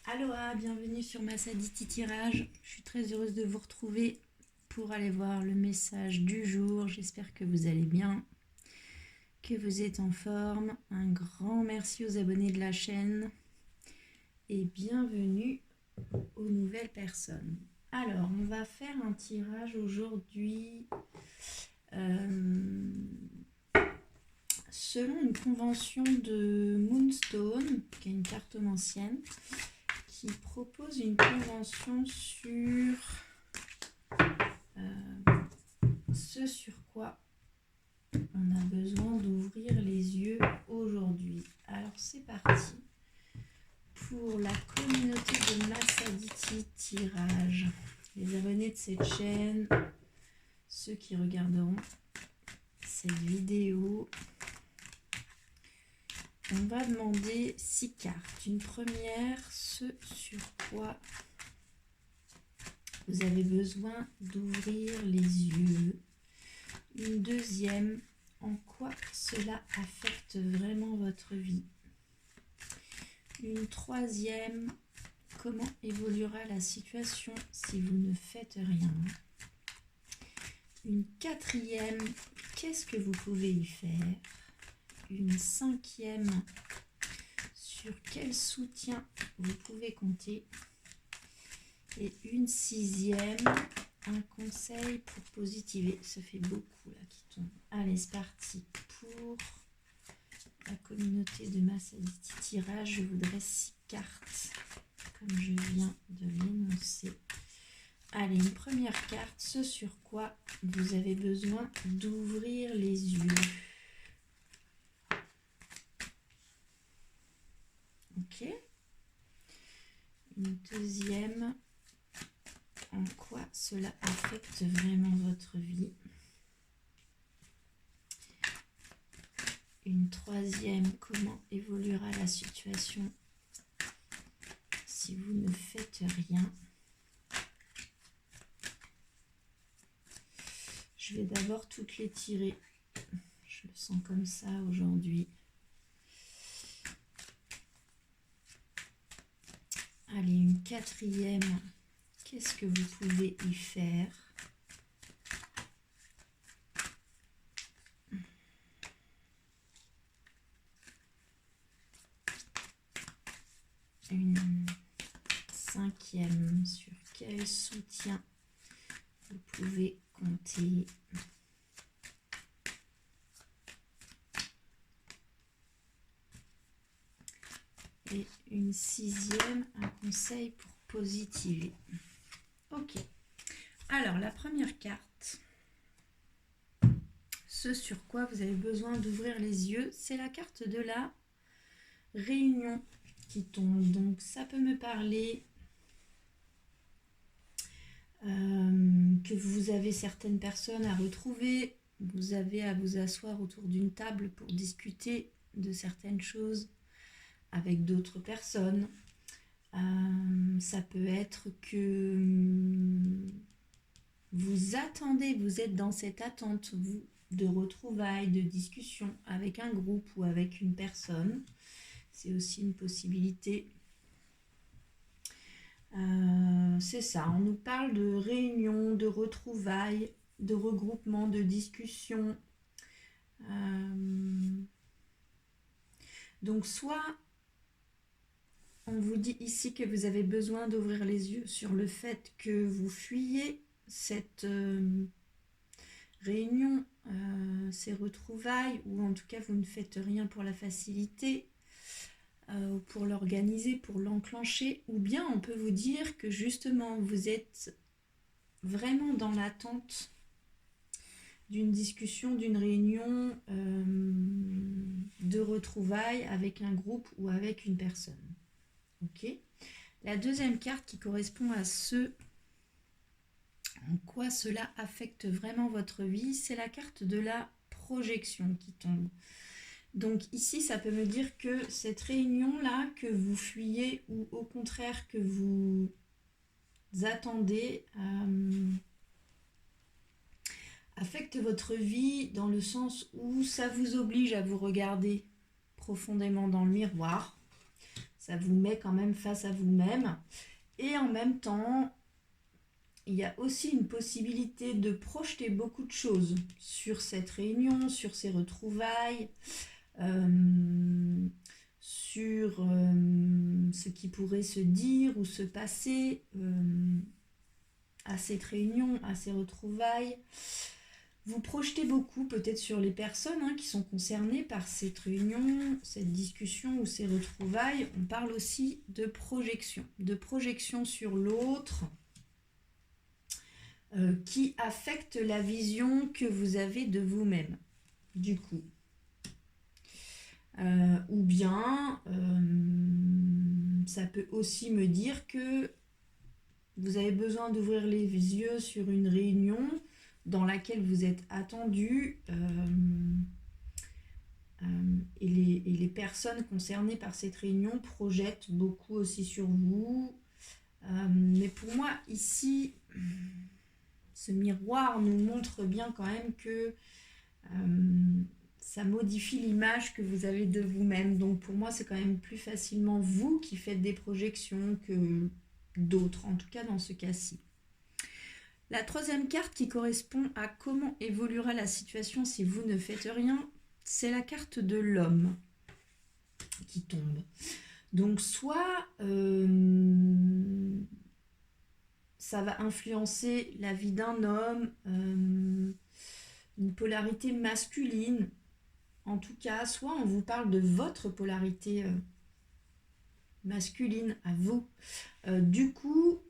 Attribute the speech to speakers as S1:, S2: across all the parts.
S1: Aloha, bienvenue sur Massaditi Tirage. Je suis très heureuse de vous retrouver pour aller voir le message du jour. J'espère que vous allez bien, que vous êtes en forme. Un grand merci aux abonnés de la chaîne et bienvenue aux nouvelles personnes. Alors, on va faire un tirage aujourd'hui selon une convention de Moonstone, qui est une cartomancienne, qui propose une convention sur ce sur quoi on a besoin d'ouvrir les yeux aujourd'hui. Alors c'est parti pour la communauté de Massaditi Tirage. Les abonnés de cette chaîne, ceux qui regarderont cette vidéo, on va demander 6 cartes. Une première, ce sur quoi vous avez besoin d'ouvrir les yeux. Une deuxième, en quoi cela affecte vraiment votre vie. Une troisième, comment évoluera la situation si vous ne faites rien. Une quatrième, qu'est-ce que vous pouvez y faire. Une cinquième, sur quel soutien vous pouvez compter. Et une sixième, un conseil pour positiver. Ça fait beaucoup là qui tombe. Allez, c'est parti pour la communauté de Massaditi Tirage. Je voudrais 6 cartes, comme je viens de l'énoncer. Allez, une première carte, ce sur quoi vous avez besoin d'ouvrir les yeux. Ok. Une deuxième, en quoi cela affecte vraiment votre vie. Une troisième, comment évoluera la situation si vous ne faites rien. Je vais d'abord toutes les tirer. Je le sens comme ça aujourd'hui. Allez, une quatrième. Qu'est-ce que vous pouvez y faire? Une cinquième. Sur quel soutien vous pouvez compter? Et une sixième, un conseil pour positiver. Ok. Alors, la première carte, ce sur quoi vous avez besoin d'ouvrir les yeux, c'est la carte de la réunion qui tombe. Donc, ça peut me parler que vous avez certaines personnes à retrouver. Vous avez à vous asseoir autour d'une table pour discuter de certaines choses avec d'autres personnes. Ça peut être que vous attendez, vous êtes dans cette attente de retrouvailles, de discussion avec un groupe ou avec une personne. C'est aussi une possibilité. C'est ça, on nous parle de réunions, de retrouvailles, de regroupements, de discussions. Donc soit on vous dit ici que vous avez besoin d'ouvrir les yeux sur le fait que vous fuyez cette réunion, ces retrouvailles, ou en tout cas vous ne faites rien pour la faciliter, pour l'organiser, pour l'enclencher, ou bien on peut vous dire que justement vous êtes vraiment dans l'attente d'une discussion, d'une réunion, de retrouvailles avec un groupe ou avec une personne. Ok. La deuxième carte qui correspond à ce en quoi cela affecte vraiment votre vie, c'est la carte de la projection qui tombe. Donc ici, ça peut me dire que cette réunion-là, que vous fuyez ou au contraire que vous attendez, affecte votre vie dans le sens où ça vous oblige à vous regarder profondément dans le miroir. Ça vous met quand même face à vous-même. Et en même temps, il y a aussi une possibilité de projeter beaucoup de choses sur cette réunion, sur ces retrouvailles, sur ce qui pourrait se dire ou se passer à cette réunion, à ces retrouvailles. Vous projetez beaucoup peut-être sur les personnes qui sont concernées par cette réunion, cette discussion ou ces retrouvailles. On parle aussi de projection sur l'autre qui affecte la vision que vous avez de vous-même, du coup. Ou bien, ça peut aussi me dire que vous avez besoin d'ouvrir les yeux sur une réunion dans laquelle vous êtes attendu et les personnes concernées par cette réunion projettent beaucoup aussi sur vous. Mais pour moi, ici, ce miroir nous montre bien quand même que ça modifie l'image que vous avez de vous-même. Donc pour moi, c'est quand même plus facilement vous qui faites des projections que d'autres, en tout cas dans ce cas-ci. La troisième carte qui correspond à comment évoluera la situation si vous ne faites rien, c'est la carte de l'homme qui tombe. Donc soit ça va influencer la vie d'un homme, une polarité masculine, en tout cas, soit on vous parle de votre polarité masculine à vous. Du coup,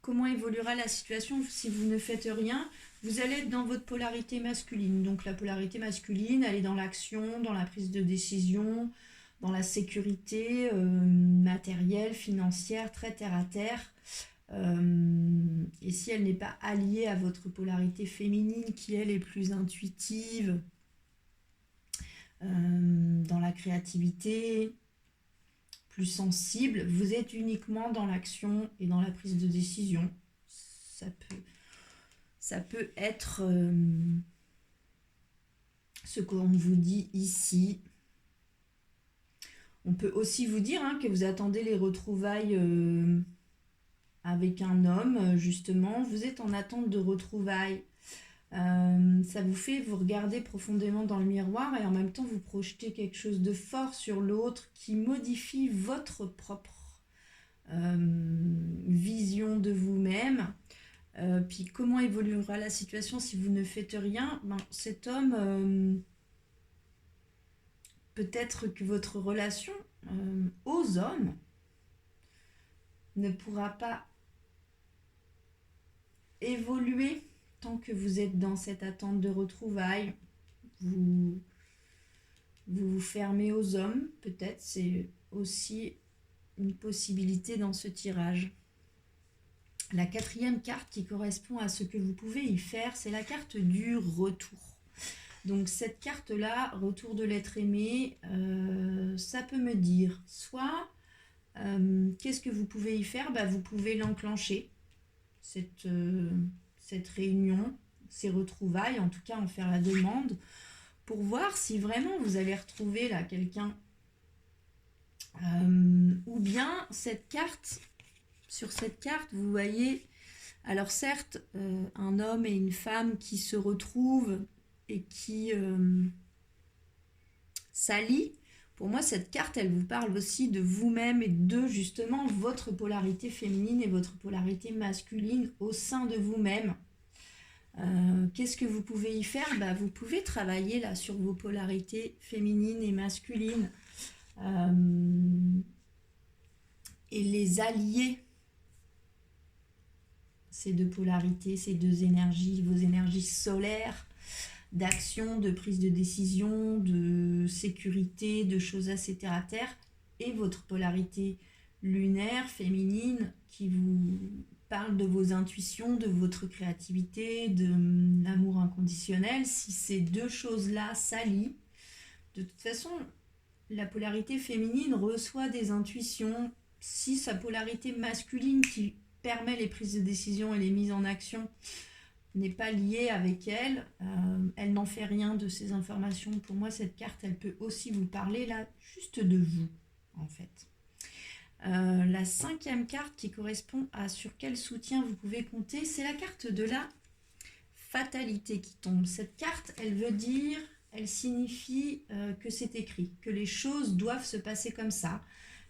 S1: comment évoluera la situation si vous ne faites rien? Vous allez être dans votre polarité masculine. Donc la polarité masculine, elle est dans l'action, dans la prise de décision, dans la sécurité matérielle, financière, très terre à terre. Et si elle n'est pas alliée à votre polarité féminine, qui elle est plus intuitive, dans la créativité, plus sensible, vous êtes uniquement dans l'action et dans la prise de décision. Ça peut être ce qu'on vous dit ici. On peut aussi vous dire que vous attendez les retrouvailles avec un homme, justement. Vous êtes en attente de retrouvailles. Ça vous fait vous regarder profondément dans le miroir et en même temps vous projeter quelque chose de fort sur l'autre qui modifie votre propre vision de vous-même. Puis comment évoluera la situation si vous ne faites rien? Cet homme, peut-être que votre relation aux hommes ne pourra pas évoluer tant que vous êtes dans cette attente de retrouvailles. Vous vous fermez aux hommes, peut-être, c'est aussi une possibilité dans ce tirage. La quatrième carte qui correspond à ce que vous pouvez y faire, c'est la carte du retour. Donc cette carte-là, retour de l'être aimé, ça peut me dire soit qu'est-ce que vous pouvez y faire? Vous pouvez l'enclencher, cette réunion, ces retrouvailles, en tout cas en faire la demande, pour voir si vraiment vous allez retrouver là quelqu'un. Ou bien cette carte, sur cette carte, vous voyez, alors certes, un homme et une femme qui se retrouvent et qui s'allient. Pour moi, cette carte, elle vous parle aussi de vous-même et de justement votre polarité féminine et votre polarité masculine au sein de vous-même. Qu'est-ce que vous pouvez y faire? Vous pouvez travailler là sur vos polarités féminines et masculines et les allier, ces deux polarités, ces deux énergies, vos énergies solaires, d'action, de prise de décision, de sécurité, de choses assez terre à terre, et votre polarité lunaire, féminine, qui vous parle de vos intuitions, de votre créativité, de l'amour inconditionnel. Si ces deux choses-là s'allient, de toute façon, la polarité féminine reçoit des intuitions. Si sa polarité masculine, qui permet les prises de décision et les mises en action, n'est pas liée avec elle, elle n'en fait rien de ces informations. Pour moi, cette carte, elle peut aussi vous parler là, juste de vous. en fait. La 5e carte qui correspond à sur quel soutien vous pouvez compter, c'est la carte de la fatalité qui tombe. Cette carte, elle veut dire, elle signifie que c'est écrit, que les choses doivent se passer comme ça,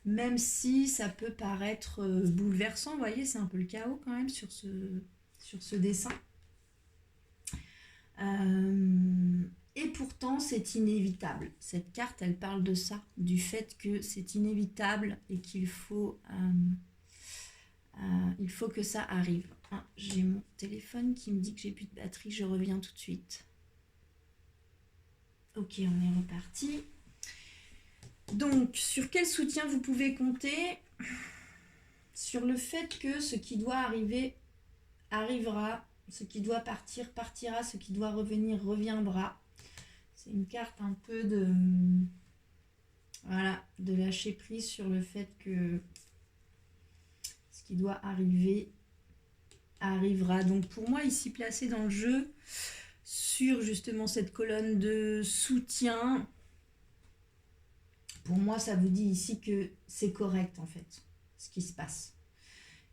S1: même si ça peut paraître bouleversant. Vous voyez, c'est un peu le chaos quand même sur ce dessin. Et pourtant, c'est inévitable. Cette carte, elle parle de ça, du fait que c'est inévitable et qu'il faut que ça arrive. Ah, j'ai mon téléphone qui me dit que j'ai plus de batterie, je reviens tout de suite. Ok, on est reparti. Donc, sur quel soutien vous pouvez compter? Sur le fait que ce qui doit arriver arrivera, ce qui doit partir partira, ce qui doit revenir reviendra. C'est une carte un peu de lâcher prise sur le fait que ce qui doit arriver arrivera. Donc pour moi, ici placé dans le jeu, sur justement cette colonne de soutien, pour moi, ça vous dit ici que c'est correct en fait, ce qui se passe.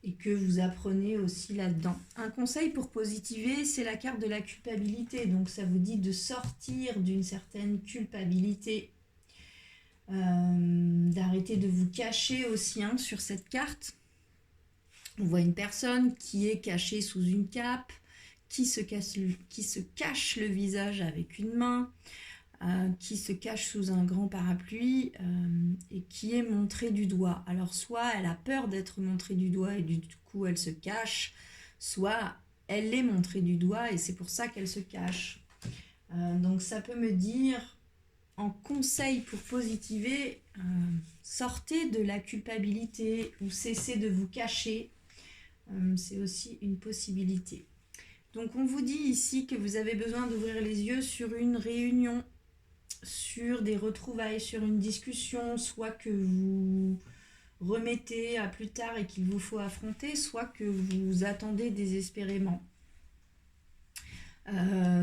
S1: Et que vous apprenez aussi là-dedans. Un conseil pour positiver, c'est la carte de la culpabilité. Donc ça vous dit de sortir d'une certaine culpabilité, d'arrêter de vous cacher aussi sur cette carte. On voit une personne qui est cachée sous une cape, qui se cache le visage avec une main, qui se cache sous un grand parapluie et qui est montrée du doigt. Alors soit elle a peur d'être montrée du doigt et du coup elle se cache, soit elle est montrée du doigt et c'est pour ça qu'elle se cache. Donc ça peut me dire, en conseil pour positiver, sortez de la culpabilité ou cessez de vous cacher. C'est aussi une possibilité. Donc on vous dit ici que vous avez besoin d'ouvrir les yeux sur une réunion, sur des retrouvailles, sur une discussion, soit que vous remettez à plus tard et qu'il vous faut affronter, soit que vous attendez désespérément,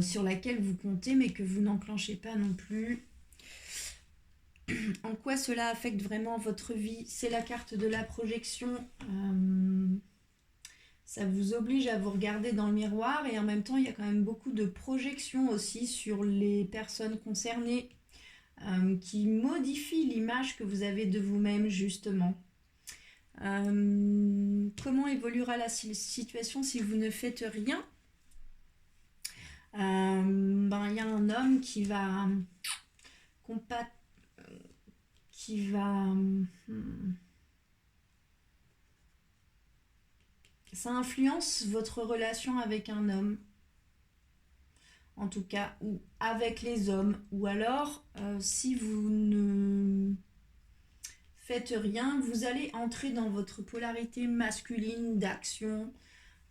S1: sur laquelle vous comptez mais que vous n'enclenchez pas non plus. En quoi cela affecte vraiment votre vie? C'est la carte de la projection. Ça vous oblige à vous regarder dans le miroir et en même temps, il y a quand même beaucoup de projections aussi sur les personnes concernées qui modifient l'image que vous avez de vous-même justement. Comment évoluera la situation si vous ne faites rien? Il y a un homme qui va ça influence votre relation avec un homme, en tout cas, ou avec les hommes, ou alors si vous ne faites rien, vous allez entrer dans votre polarité masculine d'action,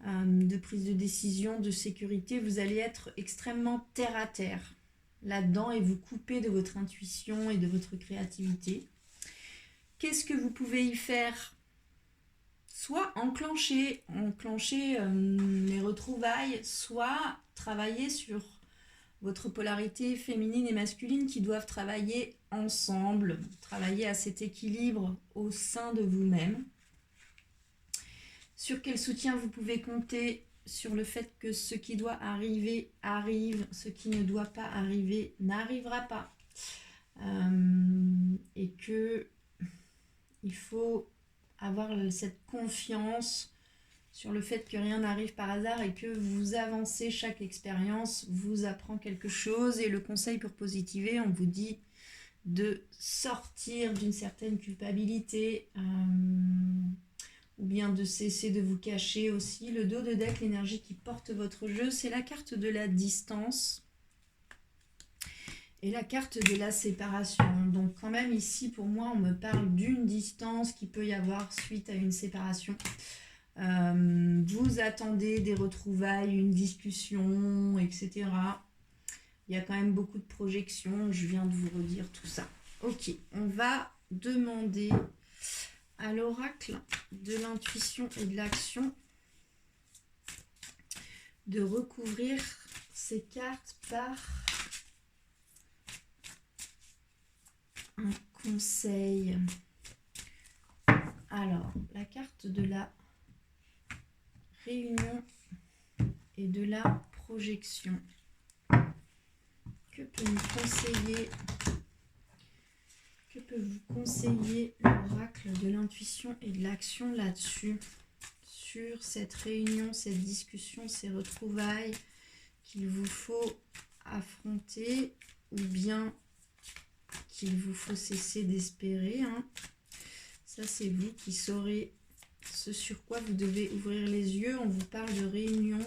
S1: de prise de décision, de sécurité. Vous allez être extrêmement terre à terre là-dedans et vous couper de votre intuition et de votre créativité. Qu'est-ce que vous pouvez y faire? Soit enclencher les retrouvailles, soit travailler sur votre polarité féminine et masculine qui doivent travailler ensemble, travailler à cet équilibre au sein de vous-même. Sur quel soutien vous pouvez compter? Sur le fait que ce qui doit arriver arrive, ce qui ne doit pas arriver n'arrivera pas. Et que il faut avoir cette confiance sur le fait que rien n'arrive par hasard et que vous avancez, chaque expérience vous apprend quelque chose. Et le conseil pour positiver, on vous dit de sortir d'une certaine culpabilité ou bien de cesser de vous cacher aussi. Le dos de deck, l'énergie qui porte votre jeu, c'est la carte de la distance et la carte de la séparation. Donc quand même ici, pour moi, on me parle d'une distance qui peut y avoir suite à une séparation. Vous attendez des retrouvailles, une discussion, etc. Il y a quand même beaucoup de projections. Je viens de vous redire tout ça. Ok, on va demander à l'oracle de l'intuition et de l'action de recouvrir ces cartes par un conseil. Alors, la carte de la réunion et de la projection. Que peut nous conseiller, que peut vous conseiller l'oracle de l'intuition et de l'action là-dessus, sur cette réunion, cette discussion, ces retrouvailles qu'il vous faut affronter ou bien qu'il vous faut cesser d'espérer, hein. Ça, c'est vous qui saurez ce sur quoi vous devez ouvrir les yeux. On vous parle de réunion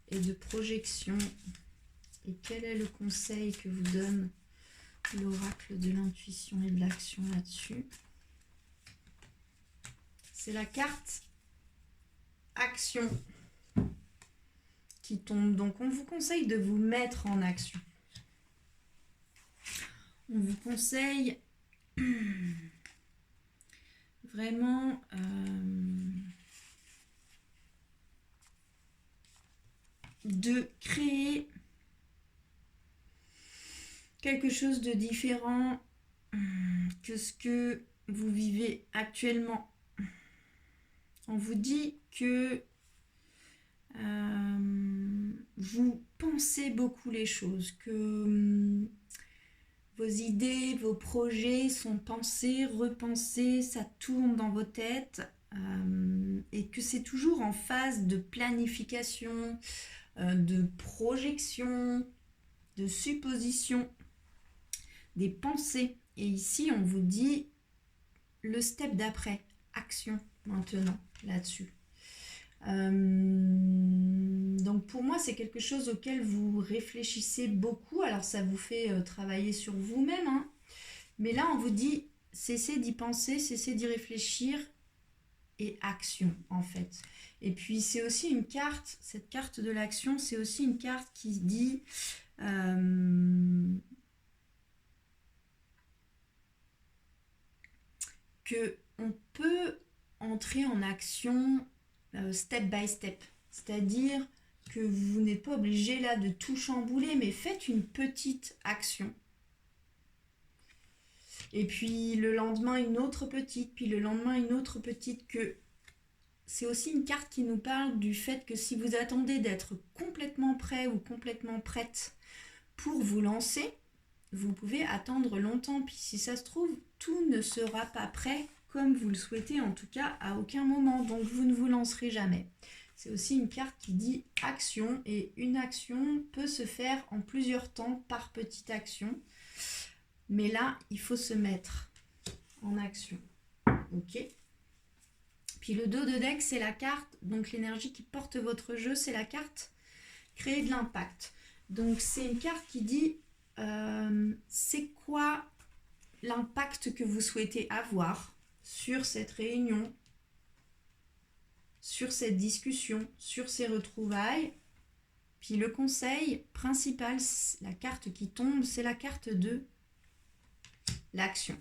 S1: et de projection. Et quel est le conseil que vous donne l'oracle de l'intuition et de l'action là-dessus? C'est la carte action qui tombe. Donc, on vous conseille de vous mettre en action. On vous conseille vraiment de créer quelque chose de différent que ce que vous vivez actuellement. On vous dit que vous pensez beaucoup les choses, que vos idées, vos projets sont pensés, repensés, ça tourne dans vos têtes et que c'est toujours en phase de planification, de projection, de supposition, des pensées. Et ici, on vous dit le step d'après, action maintenant là-dessus. Donc pour moi, c'est quelque chose auquel vous réfléchissez beaucoup. Alors ça vous fait travailler sur vous-même, hein. Mais là, on vous dit cessez d'y penser, cessez d'y réfléchir et action en fait. Et puis c'est aussi une carte, cette carte de l'action, c'est aussi une carte qui dit que on peut entrer en action step by step. C'est-à-dire que vous n'êtes pas obligé là de tout chambouler, mais faites une petite action. Et puis le lendemain, une autre petite, puis le lendemain, une autre petite. Que c'est aussi une carte qui nous parle du fait que si vous attendez d'être complètement prêt ou complètement prête pour vous lancer, vous pouvez attendre longtemps. Puis si ça se trouve, tout ne sera pas prêt comme vous le souhaitez, en tout cas à aucun moment. Donc vous ne vous lancerez jamais. C'est aussi une carte qui dit action, et une action peut se faire en plusieurs temps par petite action. Mais là, il faut se mettre en action. Ok. Puis le dos de deck, c'est la carte, donc l'énergie qui porte votre jeu, c'est la carte créer de l'impact. Donc c'est une carte qui dit c'est quoi l'impact que vous souhaitez avoir sur cette réunion, sur cette discussion, sur ces retrouvailles. Puis le conseil principal, la carte qui tombe, c'est la carte de l'action.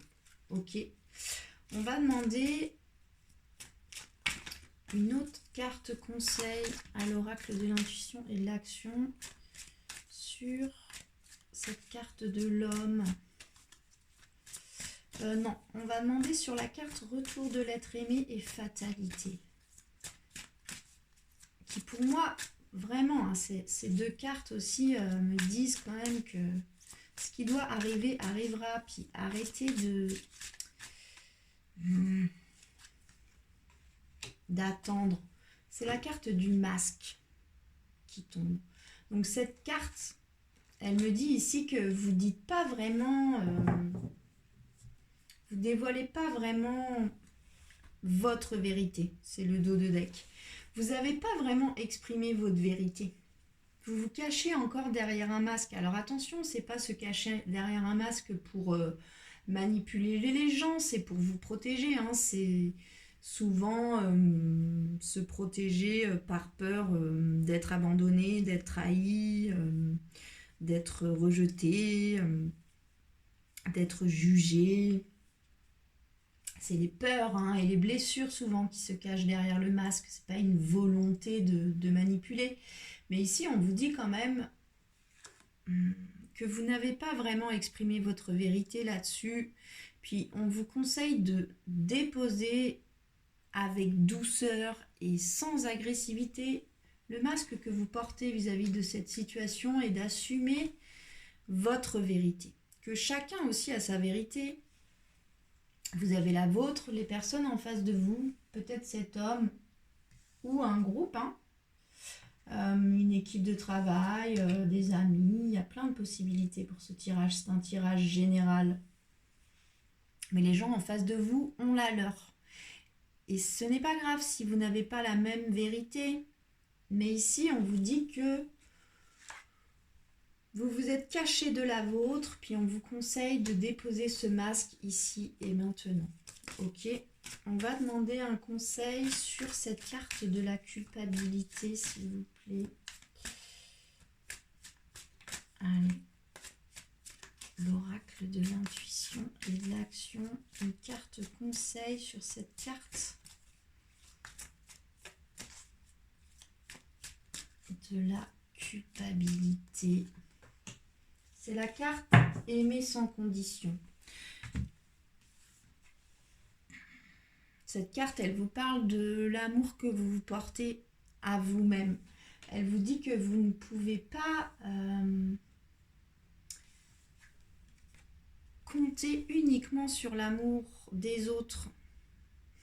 S1: Ok. On va demander une autre carte conseil à l'oracle de l'intuition et de l'action sur cette carte de l'homme. Non, on va demander sur la carte retour de l'être aimé et fatalité. Qui pour moi, vraiment, hein, ces deux cartes aussi me disent quand même que ce qui doit arriver arrivera. Puis arrêtez d'attendre. C'est la carte du masque qui tombe. Donc cette carte, elle me dit ici que vous dites pas vraiment, vous dévoilez pas vraiment votre vérité. C'est le dos de deck. Vous n'avez pas vraiment exprimé votre vérité. Vous vous cachez encore derrière un masque. Alors attention, c'est pas se cacher derrière un masque pour manipuler les gens, c'est pour vous protéger, hein. C'est souvent se protéger par peur d'être abandonné, d'être trahi, d'être rejeté, d'être jugé. C'est les peurs, hein, et les blessures souvent qui se cachent derrière le masque. C'est pas une volonté de manipuler. Mais ici, on vous dit quand même que vous n'avez pas vraiment exprimé votre vérité là-dessus. Puis on vous conseille de déposer avec douceur et sans agressivité. Le masque que vous portez vis-à-vis de cette situation est d'assumer votre vérité. Que chacun aussi a sa vérité. Vous avez la vôtre, les personnes en face de vous, peut-être cet homme ou un groupe, une équipe de travail, des amis, il y a plein de possibilités pour ce tirage, c'est un tirage général. Mais les gens en face de vous ont la leur. Et ce n'est pas grave si vous n'avez pas la même vérité, mais ici on vous dit que vous vous êtes caché de la vôtre, puis on vous conseille de déposer ce masque ici et maintenant. Ok, on va demander un conseil sur cette carte de la culpabilité, s'il vous plaît. Allez, l'oracle de l'intuition et de l'action, une carte conseil sur cette carte de la culpabilité. C'est la carte aimer sans condition. Cette carte, elle vous parle de l'amour que vous vous portez à vous-même. Elle vous dit que vous ne pouvez pas compter uniquement sur l'amour des autres.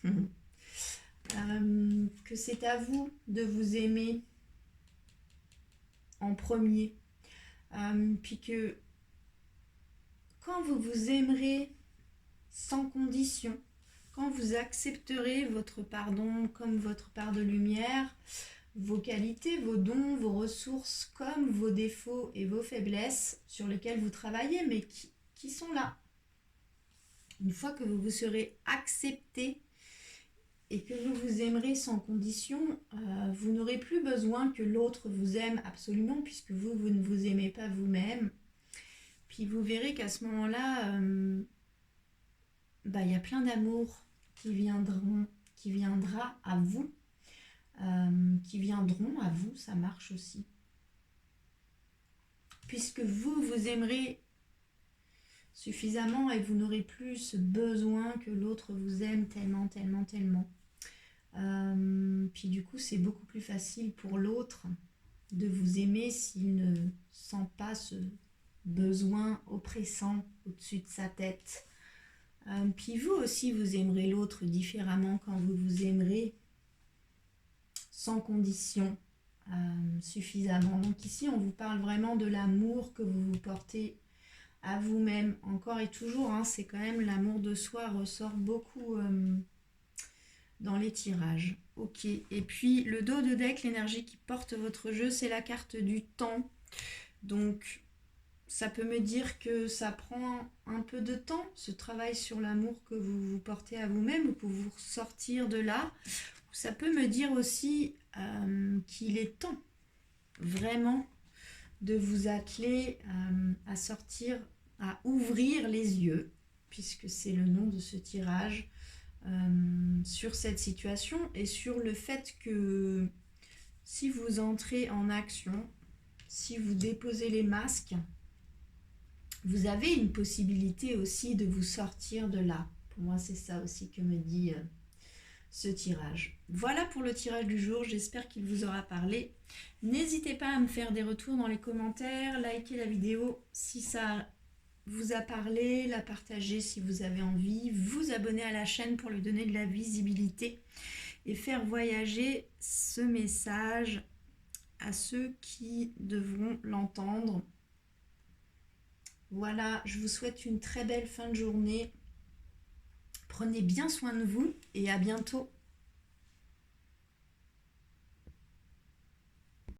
S1: Que c'est à vous de vous aimer en premier. Puis que quand vous vous aimerez sans condition, quand vous accepterez votre pardon comme votre part de lumière, vos qualités, vos dons, vos ressources, comme vos défauts et vos faiblesses sur lesquels vous travaillez, mais qui sont là. Une fois que vous vous serez accepté et que vous vous aimerez sans condition, vous n'aurez plus besoin que l'autre vous aime absolument, puisque vous ne vous aimez pas vous-même. Puis vous verrez qu'à ce moment-là, y a plein d'amour qui viendra à vous, qui viendront à vous, ça marche aussi. Puisque vous aimerez suffisamment et vous n'aurez plus ce besoin que l'autre vous aime tellement, tellement, tellement. Puis du coup, c'est beaucoup plus facile pour l'autre de vous aimer s'il ne sent pas ce besoin oppressant au-dessus de sa tête. Puis vous aussi, vous aimerez l'autre différemment quand vous vous aimerez sans condition, suffisamment. Donc ici, on vous parle vraiment de l'amour que vous vous portez à vous-même. Encore et toujours, c'est quand même l'amour de soi ressort beaucoup dans les tirages. Ok, et puis le dos de deck, l'énergie qui porte votre jeu, c'est la carte du temps. Donc ça peut me dire que ça prend un peu de temps, ce travail sur l'amour que vous vous portez à vous-même pour vous sortir de là. Ça peut me dire aussi qu'il est temps vraiment de vous atteler à sortir, à ouvrir les yeux, puisque c'est le nom de ce tirage, sur cette situation et sur le fait que si vous entrez en action, si vous déposez les masques, vous avez une possibilité aussi de vous sortir de là. Pour moi, c'est ça aussi que me dit ce tirage. Voilà pour le tirage du jour, j'espère qu'il vous aura parlé. N'hésitez pas à me faire des retours dans les commentaires, likez la vidéo si ça vous a parlé, la partager si vous avez envie, vous abonner à la chaîne pour lui donner de la visibilité et faire voyager ce message à ceux qui devront l'entendre. Voilà, je vous souhaite une très belle fin de journée. Prenez bien soin de vous et à bientôt.